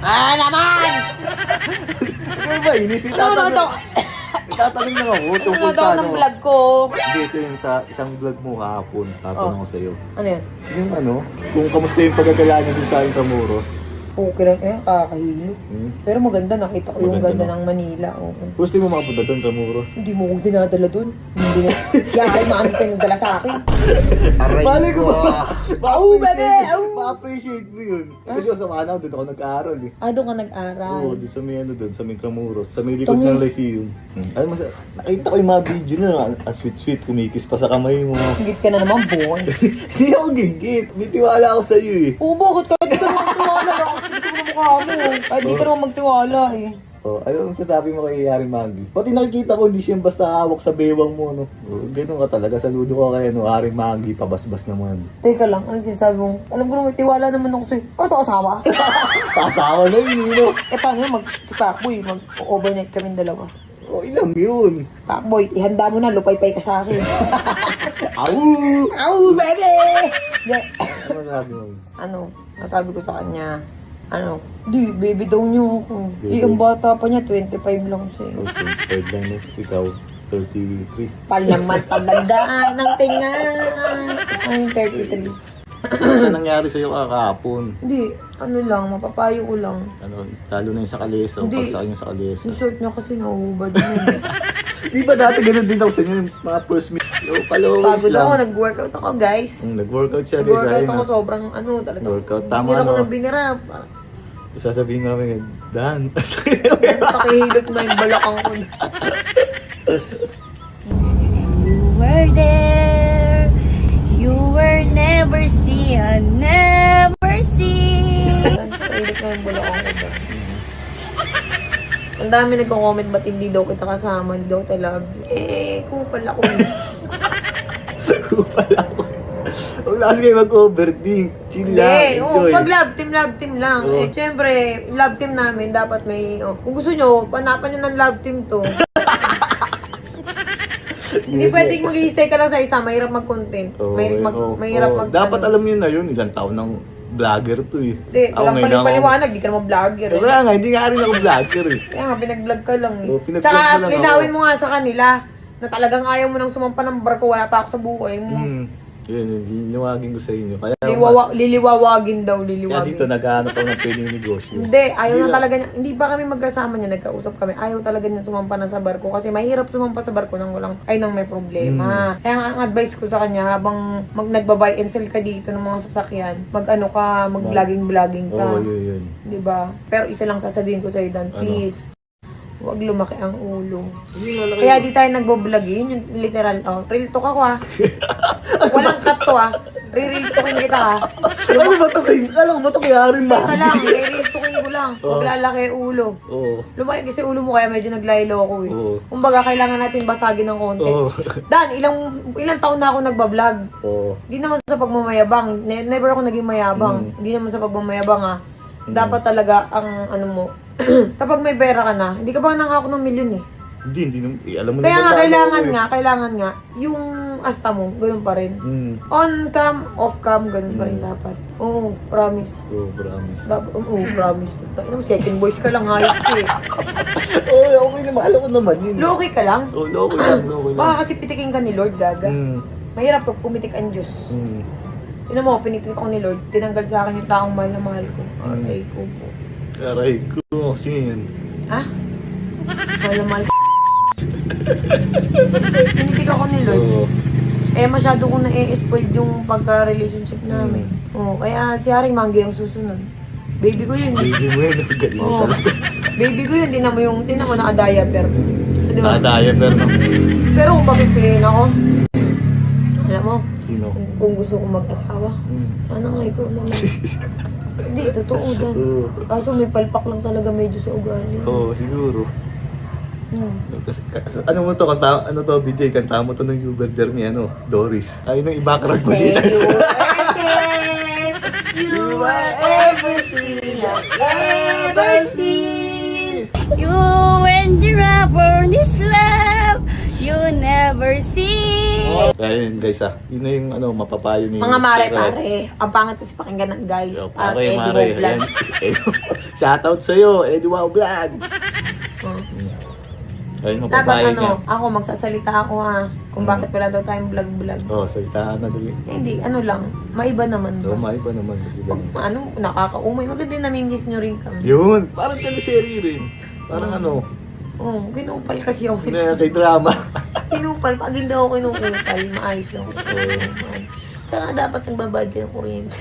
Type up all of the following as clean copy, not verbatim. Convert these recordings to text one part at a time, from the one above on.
Naman! Ano ba, inis? Itatanong lang ako tungkol Ano daw sa ng vlog ko? Hindi, ito yung sa isang vlog mo kahapon. Tatanong ko sa'yo. Ano yan? Yung kung kamusta yung pagkagala niyo dun sa Intramuros. Okay lang yan, kakahilo. Pero maganda, nakita ko yung Maganda, ganda ng Manila. Oo. Gusto mo makapunta dun, Intramuros? Hindi mo ko dinadala dun. Hindi na. Siya ay mami pa yung dala sa akin. Bali ko ba? Oo, bebe! Ma-appreciate mo yun. Kasi sa mana doon ako nag-aaral eh. Doon ka nag-aral. Oo, doon sa may doon, sa may Intramuros, sa may likod ng Lyceum. Alam mo, nakita ko yung mga video na, sweet-sweet, kumikis pa sa kamay mo. Higit ka na naman, boy. Hindi ako gigit. May tiwala ako sa'yo eh. Oo, bakit ka? Hindi ka naman magtiwala. Gusto ko na mukha mo. Ay, di ka naman magtiwala eh. Oh, ano masasabi mo kay Haring Maggie? Pati nakikita ko, hindi siya basta hawak sa bewang mo, no? Oh, ganun ka talaga. Saludo ko kay Haring Maggie, pabasbas naman. Teka lang, ano sinasabi mo? Alam ko na may tiwala naman ako sa'yo. Ano ito, asawa? Kasawa na yun, no? Paano yun? Si Pacboy, mag-overnight kami dalawa. Oh, ilang yun? Pacboy, ihanda mo na, lupay-pay ka sa akin. Au! Au, baby! Ano masasabi mo? Ano, nasabi ko sa kanya, di, baby daw niyo ako. Baby. Ang bata pa niya, 25 lang siya. Okay, third lang no? Kasi ikaw, 33. Palaman talagaan ng tinga. Ay, 33. Ano nangyari sa'yo kahapon? Hindi, ano lang, mapapayo ko lang. Lalo na yung sa kalesa, o Hindi. pagsakin yung sa kalesa. Yung short niya kasi nahuhubad yun. Di ba dati ganun din ako sa inyo, yung mga first meet? Followers Pagod lang. ako, nag-workout ako, guys. Nag-workout siya. Nag-workout ako, sobrang talaga. Nag-workout, tama, Hindi ako no? nang binirap. Sasabihin namin, Dan. Pakihilot na yung balakang ko. You were there, you were never see, I never see. Pakihilot na yung balakang ko. Ang dami nagko-comment, ba't hindi daw kita kasama, hindi daw kita love. Kupal ako. Kupal ako. Wala kasi kayo mag-overthink. Chill lang, Hindi, enjoy. pag love team lang. Oo. Siyempre, love team namin, dapat may, kung gusto nyo, panapan nyo ng love team to. Hindi pwedeng mag-i-stay ka lang sa isa, mahirap mag-content. Mahirap mag Dapat alam nyo na yun, ilang taon ng vlogger to eh. Hindi, walang paliwaliwanag, di ka naman vlogger eh. Kaya nga, hindi nga rin ako vlogger eh. Kaya nga, pinag-vlog ka lang eh. Pinag-vlog Tsaka, ko lang ako. linawin mo nga sa kanila na talagang ayaw mo nang sumampa ng barko, wala pa ako sa buhay mo. Yun, liliwagin ko sa inyo. Kaya, Liliwawagin daw, kaya liliwagin. dito, naghahanap ako ng pwedeng negosyo. Hindi, ayaw na talaga niya. Hindi ba kami magkasama niya, nagkausap kami. Ayaw talaga niya sumampa na sa barko kasi mahirap sumampa sa barko nang nang may problema. Kaya nga, ang advice ko sa kanya, habang nagba-buy and sell ka dito ng mga sasakyan, mag-vlogging ka. Oo, yun. Di ba? Pero isa lang sasabihin ko sa'yo, Dan, please. Huwag lumaki ang ulo. Kaya di tayo nagbo-vlog yun, yung literal, real talk ako Walang cut to Re-real talkin kita Ano ba ito kayo? Alam mo ito kaya rin ba? Teka lang, re-real talkin ko lang. Huwag lalaki ulo. Oo. Lumaki kasi ulo mo kaya medyo naglaylo ako eh. Oo. Kumbaga, kailangan natin basagin ng konti. Oo. Dan, ilang taon na ako nagbablog. Oo. Hindi naman sa pagmamayabang. Never ako naging mayabang. Hindi naman sa pagmamayabang Dapat talaga ang mo. Kapag may pera ka na, hindi ka ba nangako ng milyon eh. Hindi naman. Alam mo Kaya naman nga, tayo, kailangan nga, yung asta mo, ganun pa rin. On cam, off cam, ganun pa rin dapat. Oo, promise. Oo, promise. Promise. Second voice ka lang, hayop ka eh. Oo, okay naman. Alam ko naman yun. Loki ka lang. Oo, okay lang. Baka kasi pitikin ka ni Lord, gaga. Mahirap pag pumitik ang Diyos. Tinan mo, pinitik ako ni Lord, tinanggal sa akin yung taong mahal na mahal ko. Aray ko po. Aray ko. Sino yun? Ha? Mahal na mahal ko. Pinitik ako ni Lord. Oo. Masyado ko na-spoiled yung pagka-relationship namin. Kaya si Haring Maggie ang susunod. Baby ko yun. Baby mo yun. Galing Oo. talaga. Baby ko yun, tinan mo naka-diaper. Diba? Diaper no? Pero kung papipiliin ako, alam mo, Sino? kung gusto ko mag-asawa, sana nga ikaw naman. Hindi, totoo Dan. Oo. Kaso may palpak lang talaga medyo sa ugali. Oo, siguro. Ano mo to, ano to, BJ, kanta mo to ng Hubert ni Doris. Ayun ang i-background mo dito. You are everything I've ever seen. You and the rubber this love, you never see. Ayun guys yun na yung mapapayo ni Mga mare-pare. Ang pangit kasi pakinggan ng guys. Yo, Parang pare, Eddie mare. Wow Vlog. Ayan. Shoutout sa'yo, Eddie Wow Vlog. Oh. Ayun, Dapat mapapayo niya. ako magsasalita ako ha. Kung bakit wala daw tayong vlog-vlog. Salitahan na dali. Hindi, lang. Maiba naman ba? Maiba naman kasi ganun. Nakakaumay. Maganda namimiss nyo rin kami. Yun, parang teleserye rin. Parang Kinupal kasi ako. kay drama. Kinupal. Pag hindi ako kinupal, maayos lang. Tsaka dapat nagbabad ka ng kuryente.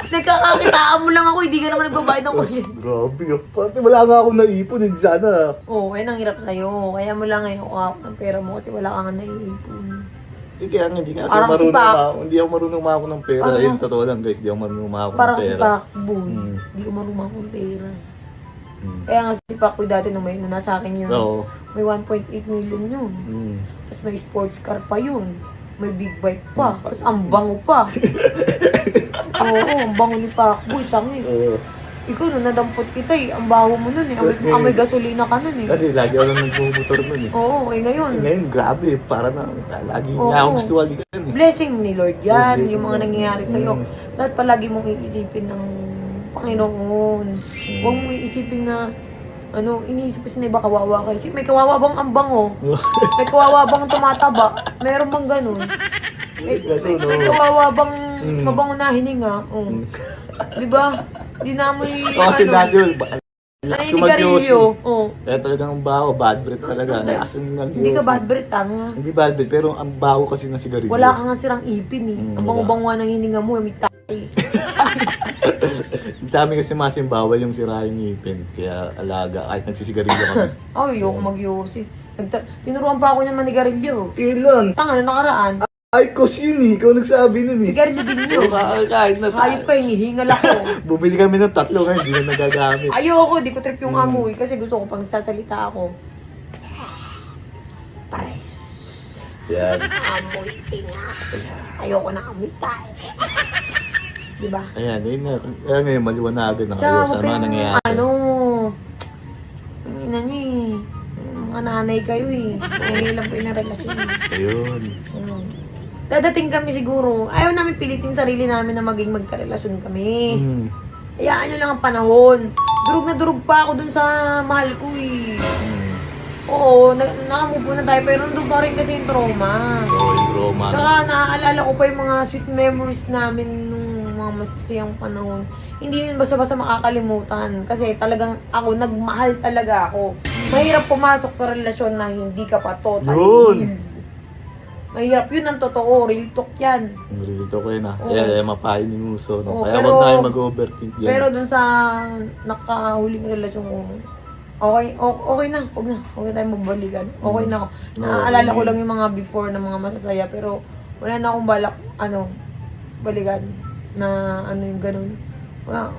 Nagkakakitaan mo lang ako, hindi ka naman nagbabayad ng kuryente. Grabe pati wala nga akong naipon, hindi sana. Ang hirap sa'yo. Kaya mo lang ngayon kuha ng pera mo kasi wala ka nga naiipon. Kaya nga, hindi nga Parang si marunong Pac. hindi ako marunong umako ng pera. Ano? Ayun, totoo lang guys, hindi ako marunong umako ng Parang si pera. Pacboy. Hindi ko marunong ng pera. Kaya nga si Pacboy dati nung may nasa akin yun. Oo. May 1.8 million yun. Tapos may sports car pa yun. May big bike pa. Tapos ang bango pa. Oo, ang bango ni Pacboy. Tangi. Ikaw nung nadampot kita ang baho mo nun Kasi- Amoy gasolina ka nun Kasi lagi ako lang nagmumotor nun Oo, ngayon. Ngayon, grabe. Para na, lagi Oo. nga ako gusto halikan Blessing ni Lord yan. Blessing Yung mga mo. nangyayari sa'yo. Dapat palagi mong iisipin ng Panginoon. Huwag mong iisipin na iniisip kasi na iba kawawa kayo. May kawawa bang ambang May kawawa bang tumataba? Meron bang ganun? May kawawa bang mabango na hininga? Diba? Di na amoy Kasi dati yun, lakas ko mag-yosi. Oo. Kaya talagang ang baho, bad breath talaga. Lakas ng mag-yosi. Hindi ka bad breath, tanga. Hindi bad breath, pero ang baho kasi ng sigarilyo. Wala ka nga sirang ipin Ang wala. bango-bango ng hininga mo, may tayo. Sa amin kasi masim bawal yung sira yung ngipin. Kaya alaga, kahit nagsisigarilyo kami. Ayoko mag-yosi. Tinuruan pa ako niyan manigarilyo. Kailan? Tanga na nakaraan. Ay, cause yun ikaw nagsabi nun Sigarilyo din yun. Kahit na Hayop ka, hinihingal ako. bumili kami ng 3 ngayon, hindi na nagagamit. Ayoko, di ko trip yung amoy kasi gusto ko pag nagsasalita ako. Pares. Yan. Amoy tinga. Ayoko na amoy tayo. Diba? Ayan, ayun na. Kaya ngayon, maliwanagan na kayo Tsaka sa huwag mga kayong nangyayari. ang ina niyo mga nanay kayo Ngayon lang po yung relasyon. Ayun. Dadating kami siguro. Ayaw namin pilitin sarili namin na maging magkarelasyon kami. Hayaan nyo lang ang panahon. Durog na durog pa ako dun sa mahal ko Oo, nakamove na tayo pero nandun pa rin kasi yung trauma. Oo, yung trauma. Saka naaalala ko pa yung mga sweet memories namin nung mga masasayang panahon. Hindi yun basta-basta makakalimutan. Kasi talagang ako, nagmahal talaga ako. Mahirap pumasok sa relasyon na hindi ka pa totally Yun. healed. Mahirap yun ang totoo, real talk yan. Nalilito ko yun Oo. Kaya mapahin yung uso. No? Oo, Kaya pero- wag na kayo mag-overthink yan. Pero dun sa nakahuling relasyon ko, okay na, huwag na tayo magbalikan. Okay na ako. Naaalala ko lang yung mga before na mga masasaya, pero wala na akong balak, balikan na yung ganun. Wala,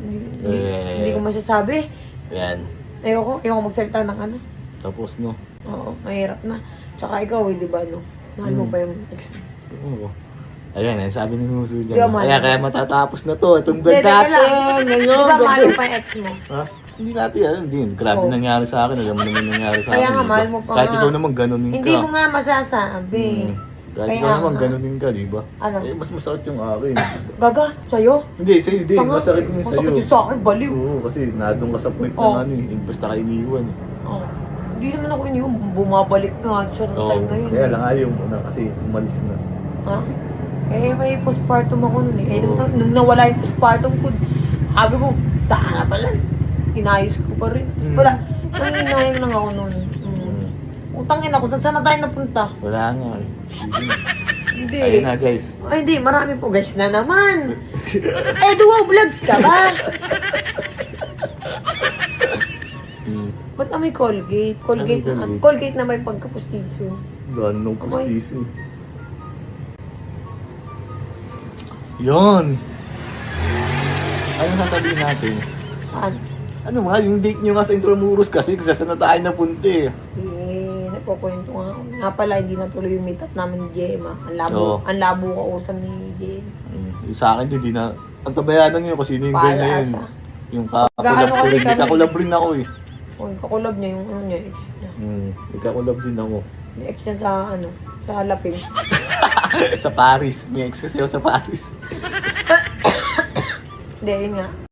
hindi ko masasabi. Yan. Ayoko magsalita ng Tapos, no? Oo, mahirap na. Tsaka ikaw di ba, mahal mo pa yung ex mo. Oo. Ayan, sabi ni Muso Di ba, dyan. mahal Kaya mo? matatapos na to. Itong vlog Hindi, teka lang. natin. Ngayon. Di ba mahal mo gabi. pa yung ex mo? Ha? Hindi natin yan. Hindi. Grabe Oo. nangyari sa akin. Alam mo naman nangyari sa akin. Kaya nga, di ba? mahal mo pa Kahit nga. ikaw naman ganunin ka. Hindi mo nga masasabi. Kahit Kaya ikaw naman nga. ganunin ka, di ba? Ano? Mas masakit yung akin. Gaga, sa'yo? Hindi, sa'yo din. Tanga. Masakit yung sa'yo. Masakit yung sa akin, baliw. Oo, kasi nadong ka sa point Oo. na basta ka iniwan. Oh. Hindi naman ako iniwan. Bumabalik na siya ng time na yun. Kaya lang ayaw mo na kasi umalis na. Ha? May postpartum ako nun Oo. Nung nawala yung postpartum ko, sabi ko, sana pala. Inayos ko pa rin. Wala. Nanginayang lang ako nun. Utangin ako. Saan na tayo napunta? Wala nga eh. Hindi. Ayun na guys. Ay, hindi. Marami po. Guys na naman. Wow Vlogs ka ba? Ba't may Colgate? Colgate na, Colgate? Colgate na may pagkapustiso. Ganong pustiso. Yun. Ano sasabihin natin? Saan? Ano nga, yung date nyo nga sa Intramuros kasi saan na tayo napunta eh. Nagkukwento nga ako. Nga pala, hindi natuloy yung meetup namin ni Gemma. Oo. Ang labo kausap ni Jem. Yung sa akin hindi na, ang tabayanan nyo kasi sino yung girl na Paala yun. siya. Yung Gaano kasi kami? kakulab rin ako eh. Uy, kakulab niya yung ano niya, ex niya. Nagkakulab din ako. Yung ex niya sa ano, sa Lapim. Sa Paris. May ex kasi ako sa Paris. Hindi, yun nga.